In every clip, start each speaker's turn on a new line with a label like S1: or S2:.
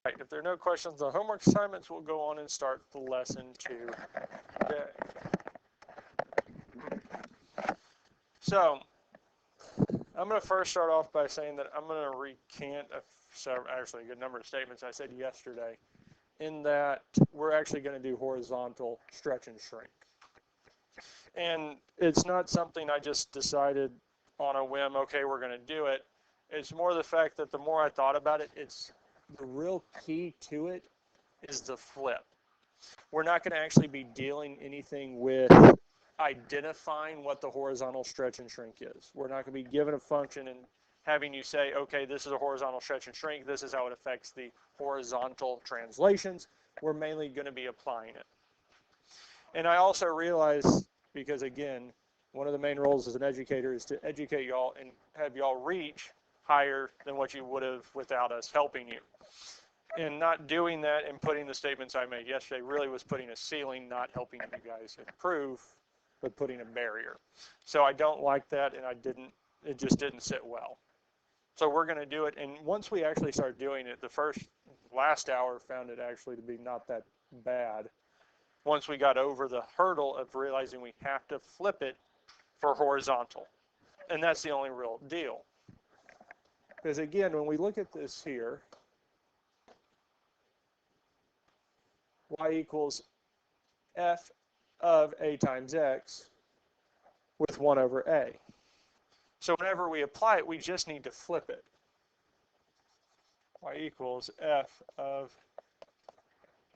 S1: right, if there are no questions on homework assignments, we'll go on and start the lesson today. So, I'm going to first start off by saying that I'm going to recant actually a good number of statements I said yesterday, in that we're actually going to do horizontal stretch and shrink. And it's not something I just decided on a whim, okay, we're going to do it. It's more the fact that the more I thought about it, it's the real key to it is the flip. We're not going to actually be dealing anything with identifying what the horizontal stretch and shrink is. We're not going to be given a function and having you say, okay, this is a horizontal stretch and shrink. This is how it affects the horizontal translations. We're mainly going to be applying it. And I also realize, because again, one of the main roles as an educator is to educate y'all and have y'all reach higher than what you would have without us helping you. And not doing that and putting the statements I made yesterday really was putting a ceiling, not helping you guys improve, but putting a barrier. So I don't like that, and it just didn't sit well. So we're going to do it, and once we actually start doing it, last hour found it actually to be not that bad. Once we got over the hurdle of realizing we have to flip it for horizontal. And that's the only real deal. Because again, when we look at this here, y equals f of a times x with 1 over a. So whenever we apply it, we just need to flip it. Y equals f of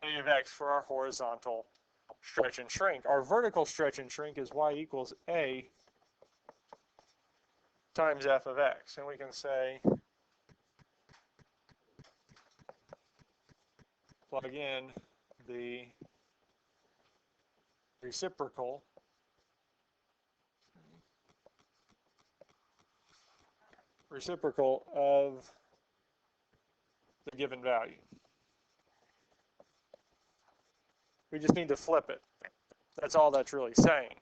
S1: a of x for our horizontal stretch and shrink. Our vertical stretch and shrink is y equals a times f of x. And we can say, plug in the reciprocal of the given value. We just need to flip it. That's all that's really saying.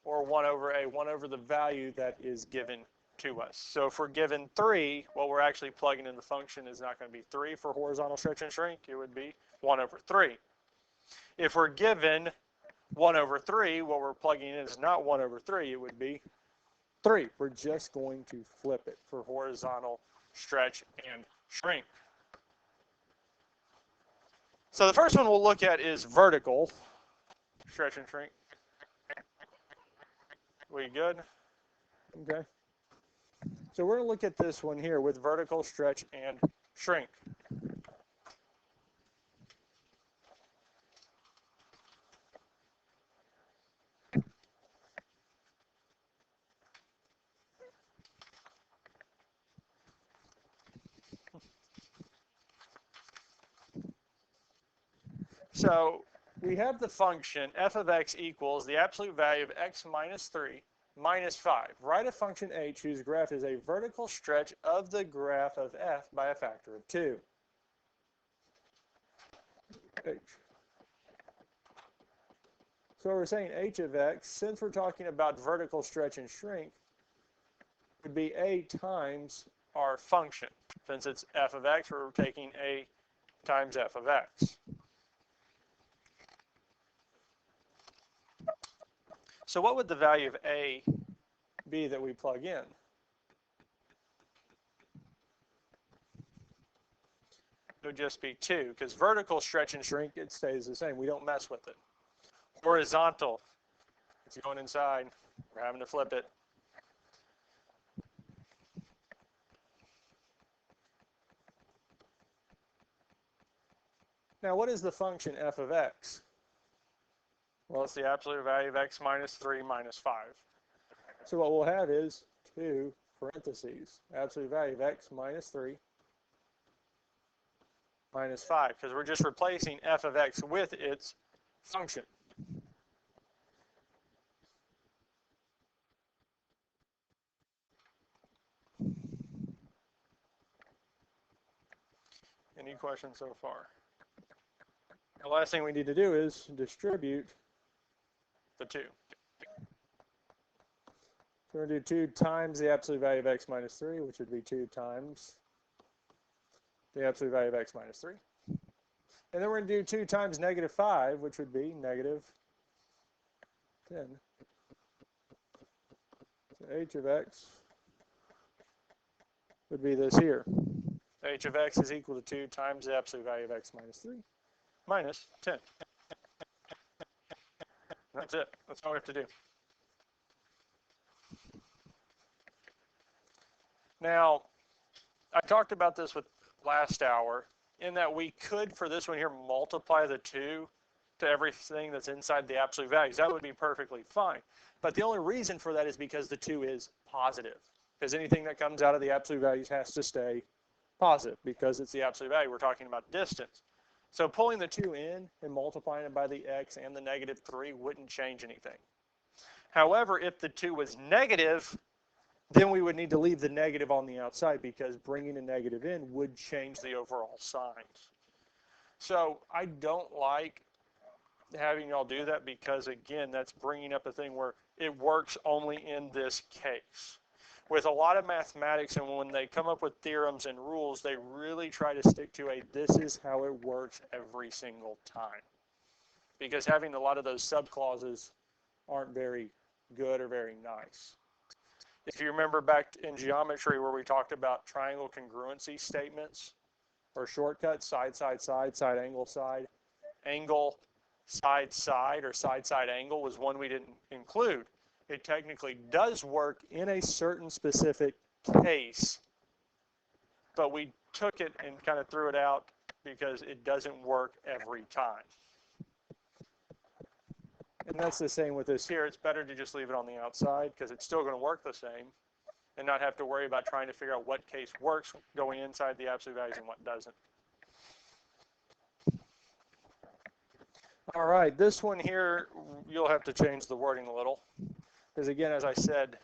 S1: Or 1 over a, 1 over the value that is given to us. So if we're given 3, what we're actually plugging in the function is not going to be 3 for horizontal stretch and shrink. It would be 1 over 3. If we're given 1 over 3, what we're plugging in is not 1 over 3. It would be 3. We're just going to flip it for horizontal stretch and shrink. So the first one we'll look at is vertical stretch and shrink. We good? Okay. So we're going to look at this one here with vertical stretch and shrink. So we have the function f of x equals the absolute value of x minus 3 minus 5. Write a function h whose graph is a vertical stretch of the graph of f by a factor of 2. H. So we're saying h of x, since we're talking about vertical stretch and shrink, would be a times our function. Since it's f of x, we're taking a times f of x. So what would the value of a be that we plug in? It would just be 2, because vertical stretch and shrink, it stays the same. We don't mess with it. Horizontal, it's going inside. We're having to flip it. Now, what is the function f of x? Well, it's the absolute value of x minus 3 minus 5. So what we'll have is 2 parentheses, absolute value of x minus 3 minus 5, because we're just replacing f of x with its function. Any questions so far? The last thing we need to do is distribute the 2. So we're going to do 2 times the absolute value of x minus 3, which would be 2 times the absolute value of x minus 3. And then we're going to do 2 times negative 5, which would be negative 10. So h of x would be this here. H of x is equal to 2 times the absolute value of x minus 3 minus 10. That's it. That's all we have to do. Now, I talked about this with last hour, in that we could, for this one here, multiply the 2 to everything that's inside the absolute values. That would be perfectly fine. But the only reason for that is because the 2 is positive. Because anything that comes out of the absolute values has to stay positive because it's the absolute value. We're talking about distance. So pulling the 2 in and multiplying it by the x and the negative 3 wouldn't change anything. However, if the 2 was negative, then we would need to leave the negative on the outside because bringing a negative in would change the overall signs. So I don't like having y'all do that because, again, that's bringing up a thing where it works only in this case. With a lot of mathematics, and when they come up with theorems and rules, they really try to stick to a this is how it works every single time. Because having a lot of those subclauses aren't very good or very nice. If you remember back in geometry where we talked about triangle congruency statements or shortcuts, side, side, side, side, angle, side, side, or side, side, angle was one we didn't include. It technically does work in a certain specific case, but we took it and kind of threw it out because it doesn't work every time. And that's the same with this here. It's better to just leave it on the outside because it's still going to work the same and not have to worry about trying to figure out what case works going inside the absolute values and what doesn't. All right, this one here, you'll have to change the wording a little. Because again, as I said,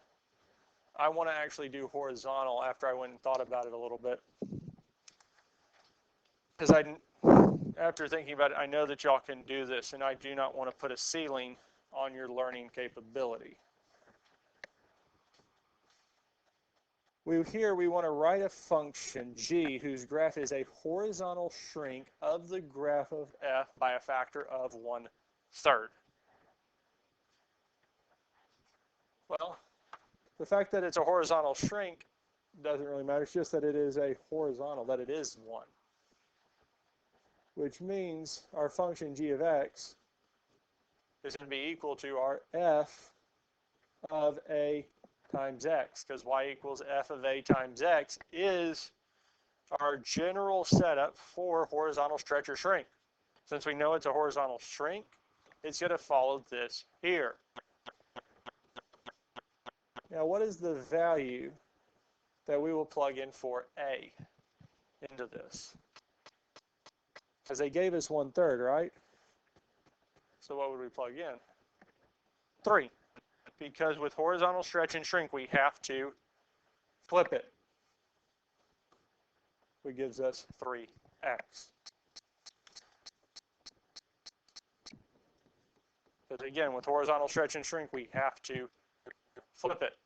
S1: I want to actually do horizontal after I went and thought about it a little bit. Because after thinking about it, I know that y'all can do this, and I do not want to put a ceiling on your learning capability. Here we want to write a function, g, whose graph is a horizontal shrink of the graph of f by a factor of 1/3. Well, the fact that it's a horizontal shrink doesn't really matter. It's just that it is a horizontal, that it is 1. Which means our function g of x is going to be equal to our f of a times x, because y equals f of a times x is our general setup for horizontal stretch or shrink. Since we know it's a horizontal shrink, it's going to follow this here. Now, what is the value that we will plug in for a into this? Because they gave us 1/3, right? So what would we plug in? 3. Because with horizontal stretch and shrink, we have to flip it, which gives us 3x. Because again, with horizontal stretch and shrink, we have to flip it.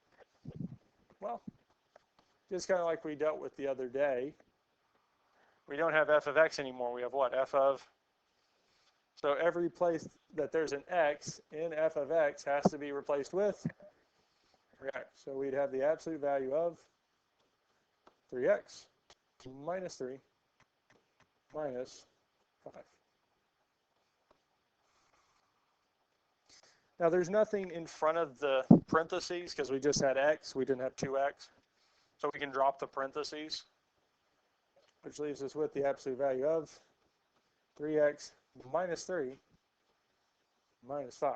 S1: Well, just kind of like we dealt with the other day, we don't have f of x anymore. We have what? F of. So every place that there's an x in f of x has to be replaced with 3x. So we'd have the absolute value of 3x minus 3 minus 5. Now there's nothing in front of the parentheses because we just had x. We didn't have 2x. So we can drop the parentheses, which leaves us with the absolute value of 3x minus 3 minus 5.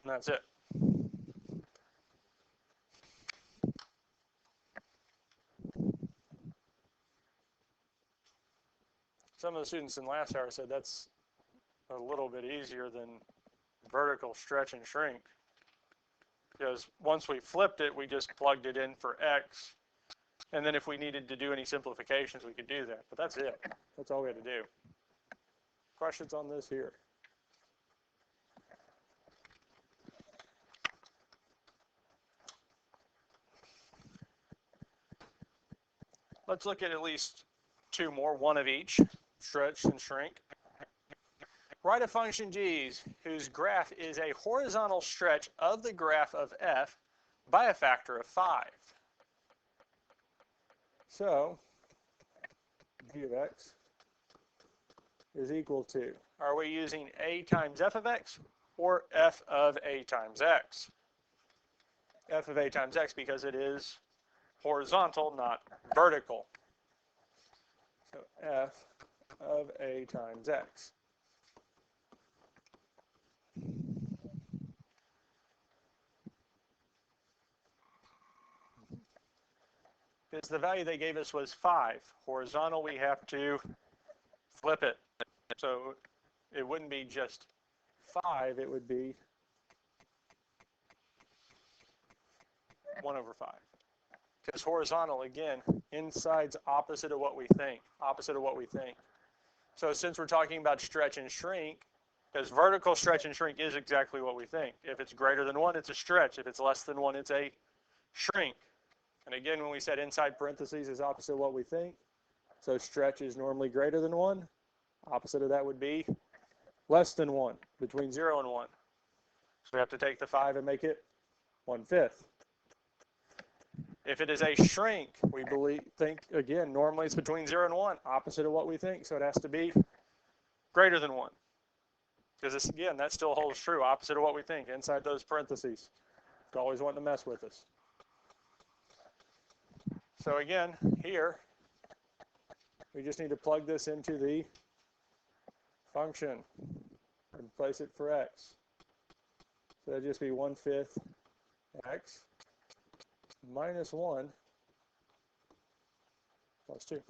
S1: And that's it. Some of the students in last hour said that's a little bit easier than vertical stretch and shrink. Because once we flipped it, we just plugged it in for x. And then if we needed to do any simplifications, we could do that. But that's it. That's all we had to do. Questions on this here? Let's look at least two more, one of each, stretch and shrink. Write a function g whose graph is a horizontal stretch of the graph of f by a factor of 5. So, g of x is equal to, are we using a times f of x or f of a times x? F of a times x because it is horizontal, not vertical. So f of a times x. Because the value they gave us was 5. Horizontal, we have to flip it. So it wouldn't be just 5, it would be 1 over 5. Because horizontal, again, inside's opposite of what we think. Opposite of what we think. So since we're talking about stretch and shrink, because vertical stretch and shrink is exactly what we think. If it's greater than 1, it's a stretch. If it's less than 1, it's a shrink. And again, when we said inside parentheses is opposite of what we think, so stretch is normally greater than 1. Opposite of that would be less than 1, between 0 and 1. So we have to take the 5 and make it 1/5. If it is a shrink, we think, again, normally it's between 0 and 1, opposite of what we think, so it has to be greater than 1. Because, this, again, that still holds true, opposite of what we think, inside those parentheses. It's always wanting to mess with us. So again, here, we just need to plug this into the function and place it for x. So that'd just be 1/5 x minus 1 plus 2.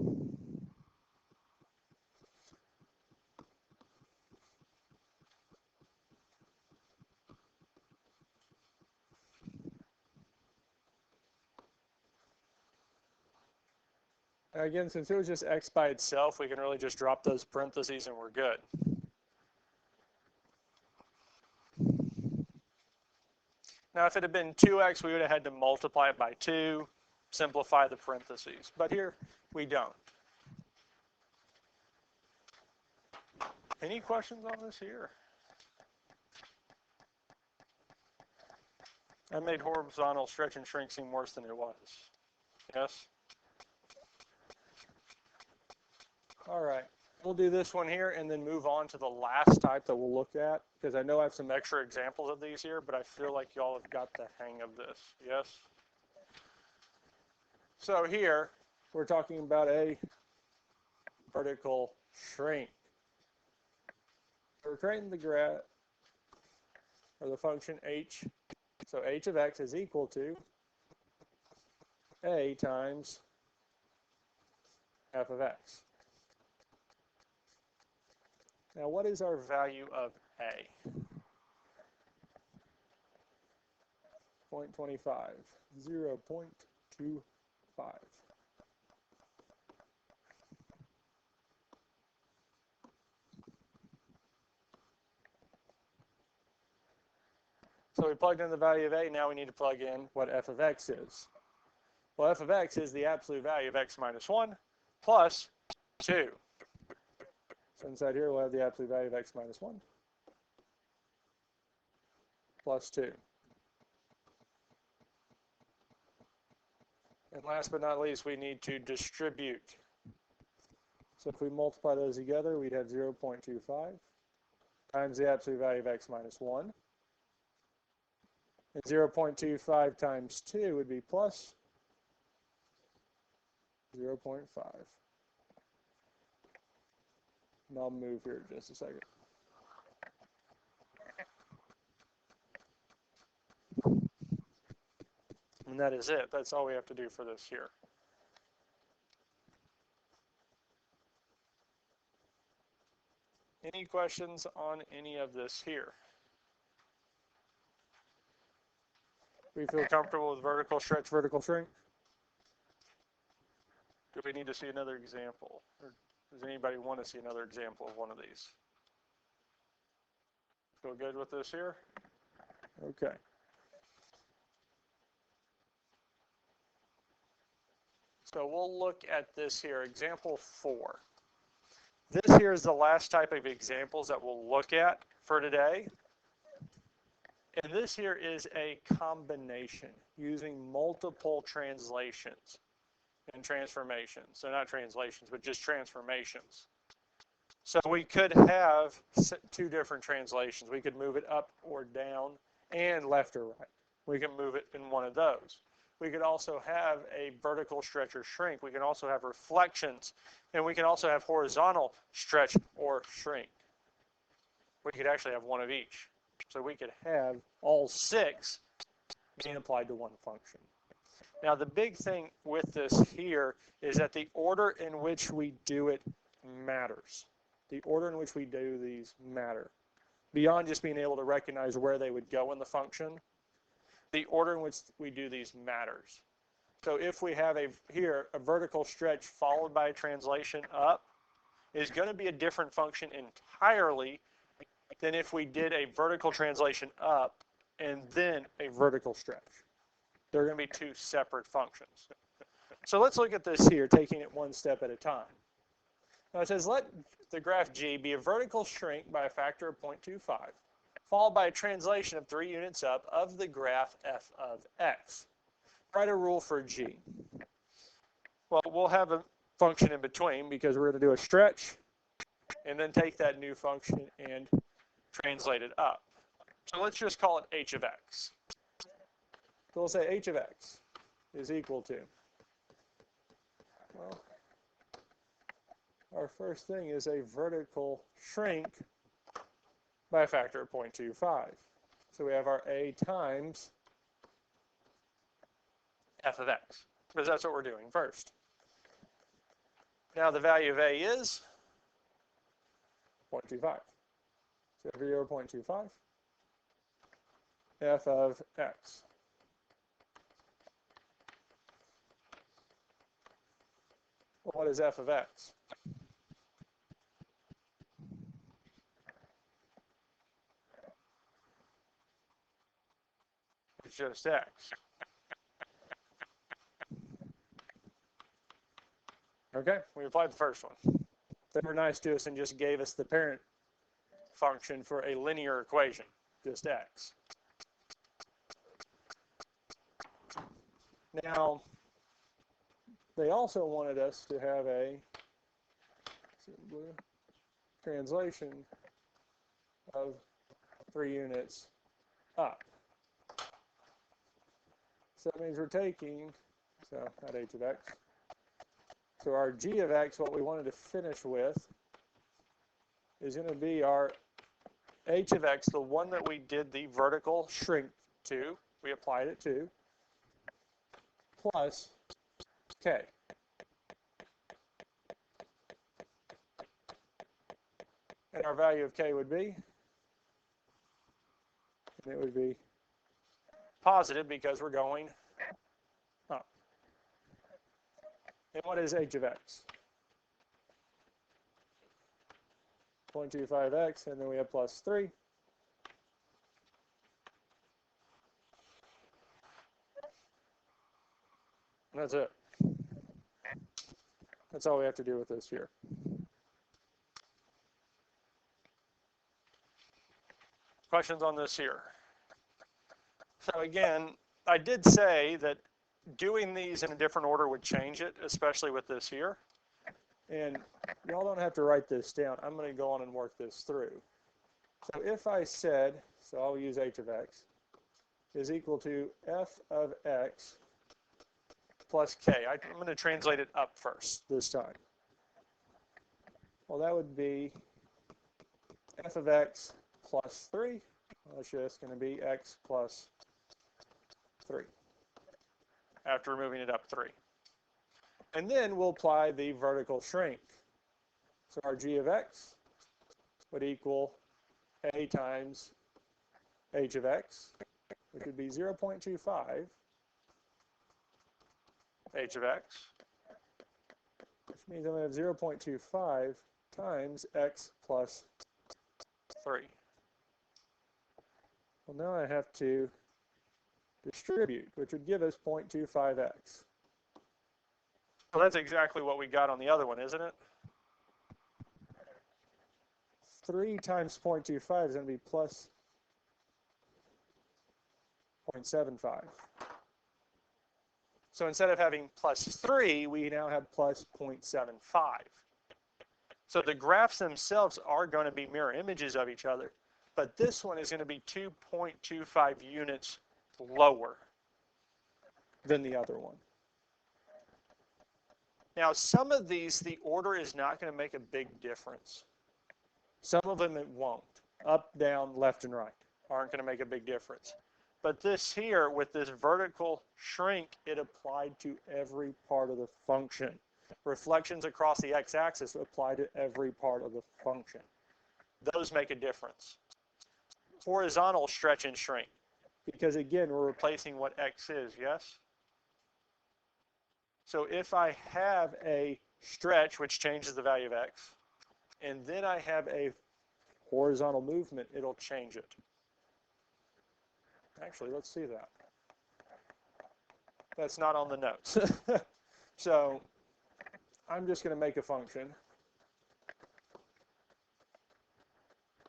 S1: Now again, since it was just x by itself, we can really just drop those parentheses and we're good. Now if it had been 2x, we would have had to multiply it by 2, simplify the parentheses. But here, we don't. Any questions on this here? I made horizontal stretch and shrink seem worse than it was. Yes? All right. We'll do this one here and then move on to the last type that we'll look at, because I know I have some extra examples of these here, but I feel like y'all have got the hang of this. Yes? So here, we're talking about a vertical shrink. We're creating the graph, or the function h. So h of x is equal to a times f of x. Now, what is our value of a? 0.25, 0.25. So we plugged in the value of a, now we need to plug in what f of x is. Well, f of x is the absolute value of x minus 1 plus 2. So inside here, we'll have the absolute value of x minus 1 plus 2. And last but not least, we need to distribute. So if we multiply those together, we'd have 0.25 times the absolute value of x minus 1. And 0.25 times 2 would be plus 0.5. And I'll move here just a second. And that is it. That's all we have to do for this here. Any questions on any of this here? We feel comfortable with vertical stretch, vertical shrink? Do we need to see another example? Or does anybody want to see another example of one of these? Feel good with this here? Okay. So we'll look at this here, example 4. This here is the last type of examples that we'll look at for today. And this here is a combination using multiple translations and transformations. So not translations, but just transformations. So we could have 2 different translations. We could move it up or down and left or right. We can move it in one of those. We could also have a vertical stretch or shrink. We can also have reflections, and we can also have horizontal stretch or shrink. We could actually have one of each. So we could have all 6 being applied to one function. Now the big thing with this here is that the order in which we do it matters. The order in which we do these matter. Beyond just being able to recognize where they would go in the function, the order in which we do these matters. So if we have a vertical stretch followed by a translation up, is going to be a different function entirely than if we did a vertical translation up and then a vertical stretch. They're going to be 2 separate functions. So let's look at this here, taking it one step at a time. Now it says, let the graph G be a vertical shrink by a factor of 0.25, followed by a translation of 3 units up of the graph f of x. Write a rule for G. Well, we'll have a function in between because we're going to do a stretch and then take that new function and translate it up. So let's just call it h of x. So we'll say h of x is equal to, well, our first thing is a vertical shrink by a factor of 0.25. So we have our a times f of x, because that's what we're doing first. Now the value of a is 0.25. So every 0.25, f of x. Well, what is f of x? It's just x. Okay, we applied the first one. They were nice to us and just gave us the parent function for a linear equation, just x. Now, they also wanted us to have a translation of 3 units up. So that means we're taking, so not h of x. So our g of x, what we wanted to finish with, is going to be our h of x, the one that we did the vertical shrink to, we applied it to, plus k. And our value of k would be, and it would be positive because we're going up. And what is h of x? 0.25x, and then we have plus 3. And that's it. That's all we have to do with this here. Questions on this here? So again, I did say that doing these in a different order would change it, especially with this here. And y'all don't have to write this down. I'm going to go on and work this through. So if I said, so I'll use h of x, is equal to f of x plus k. I'm going to translate it up first this time. Well, that would be f of x plus 3. Well, it's just going to be x plus 3 after moving it up 3. And then we'll apply the vertical shrink. So our g of x would equal a times h of x, which would be 0.25 h of x, which means I'm going to have 0.25 times x plus 3. Well, now I have to distribute, which would give us 0.25x. So that's exactly what we got on the other one, isn't it? 3 times 0.25 is going to be plus 0.75. So instead of having plus 3, we now have plus 0.75. So the graphs themselves are going to be mirror images of each other, but this one is going to be 2.25 units lower than the other one. Now, some of these, the order is not going to make a big difference. Some of them it won't. Up, down, left, and right aren't going to make a big difference. But this here, with this vertical shrink, it applied to every part of the function. Reflections across the x-axis apply to every part of the function. Those make a difference. Horizontal stretch and shrink, because again, we're replacing what x is, yes? So if I have a stretch, which changes the value of x, and then I have a horizontal movement, it'll change it. Actually, let's see that. That's not on the notes. So I'm just going to make a function.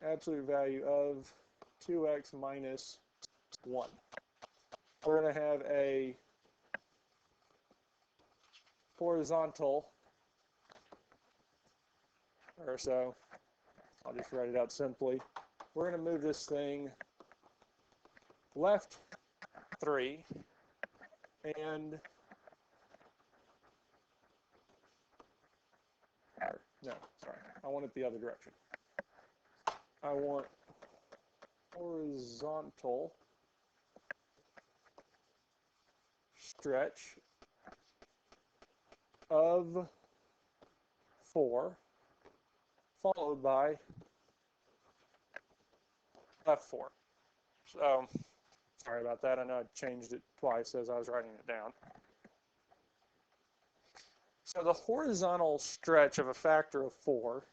S1: Absolute value of 2x minus 1. We're going to have a horizontal, or so, I'll just write it out simply. We're going to move this thing left 3 and no, sorry, I want it the other direction. I want horizontal stretch of 4 followed by left 4. So, sorry about that. I know I changed it twice as I was writing it down. So the horizontal stretch of a factor of 4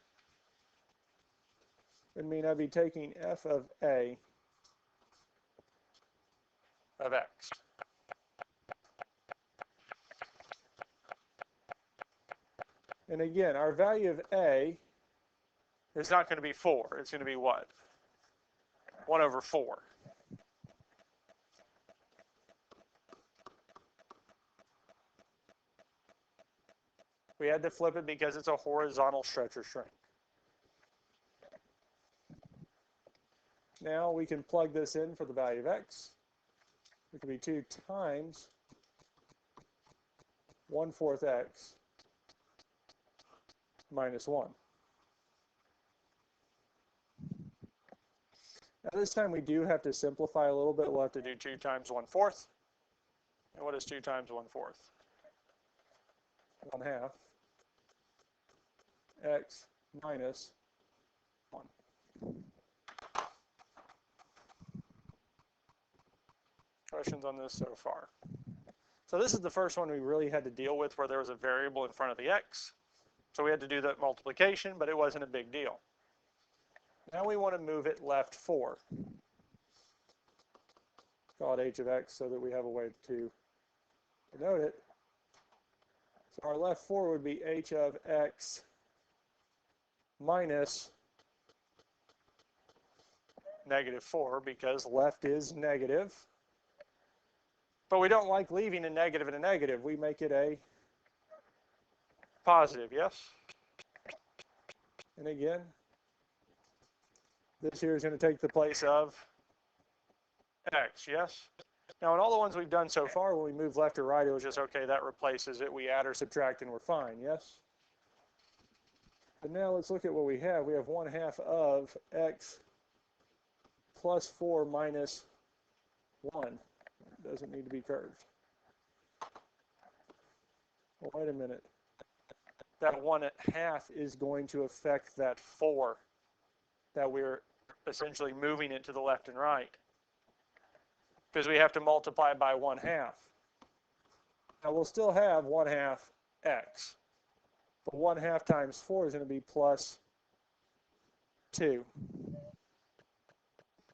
S1: would mean I'd be taking f of a of x. And again, our value of a is not going to be 4. It's going to be what? 1 over 4. We had to flip it because it's a horizontal stretch or shrink. Now we can plug this in for the value of x. It could be 2 times 1/4 x minus 1. Now this time we do have to simplify a little bit. We'll have to do 2 times 1/4. And what is 2 times 1/4? 1/2 x minus 1. Questions on this so far? So this is the first one we really had to deal with where there was a variable in front of the x. So we had to do that multiplication, but it wasn't a big deal. Now we want to move it left 4. Call it h of x so that we have a way to denote it. So our left 4 would be h of x minus -4 because left is negative. But we don't like leaving a negative and a negative. We make it a positive, yes? And again, this here is going to take the place of x, yes? Now, in all the ones we've done so far, when we move left or right, it was just, okay, that replaces it. We add or subtract, and we're fine, yes? But now let's look at what we have. We have 1/2 of x plus 4 minus 1. It doesn't need to be curved. Well, wait a minute. That 1/2 is going to affect that 4 that we're essentially moving it to the left and right, because we have to multiply by 1/2. Now we'll still have 1/2 x, but 1/2 times 4 is going to be plus 2.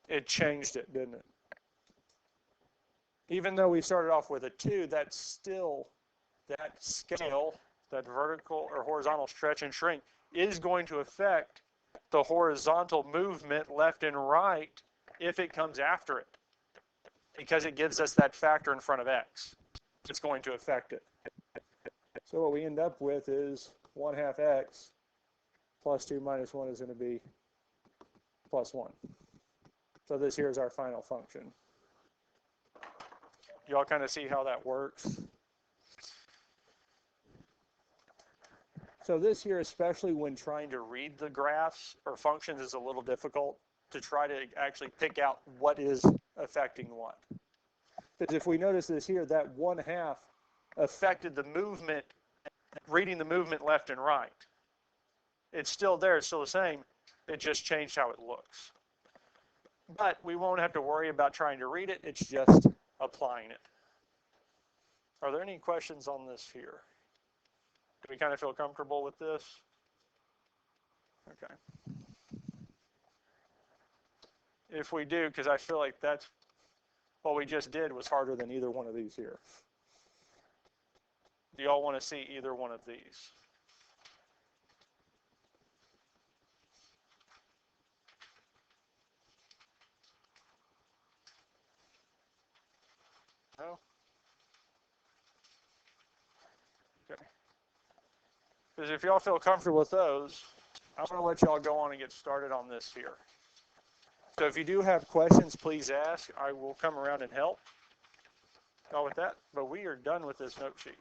S1: It changed it, didn't it? Even though we started off with a 2, that's still, that scale that vertical or horizontal stretch and shrink, is going to affect the horizontal movement left and right if it comes after it, because it gives us that factor in front of x. It's going to affect it. So what we end up with is 1/2 x plus 2 minus 1 is going to be plus 1. So this here is our final function. You all kind of see how that works? So this here, especially when trying to read the graphs or functions, is a little difficult to try to actually pick out what is affecting what. Because if we notice this here, that 1/2 affected the movement, reading the movement left and right. It's still there, it's still the same, it just changed how it looks. But we won't have to worry about trying to read it, it's just applying it. Are there any questions on this here? Do we kind of feel comfortable with this? Okay. If we do, because I feel like that's what we just did was harder than either one of these here. Do y'all want to see either one of these? No? Okay. Because if y'all feel comfortable with those, I'm going to let y'all go on and get started on this here. So if you do have questions, please ask. I will come around and help y'all with that. But we are done with this note sheet.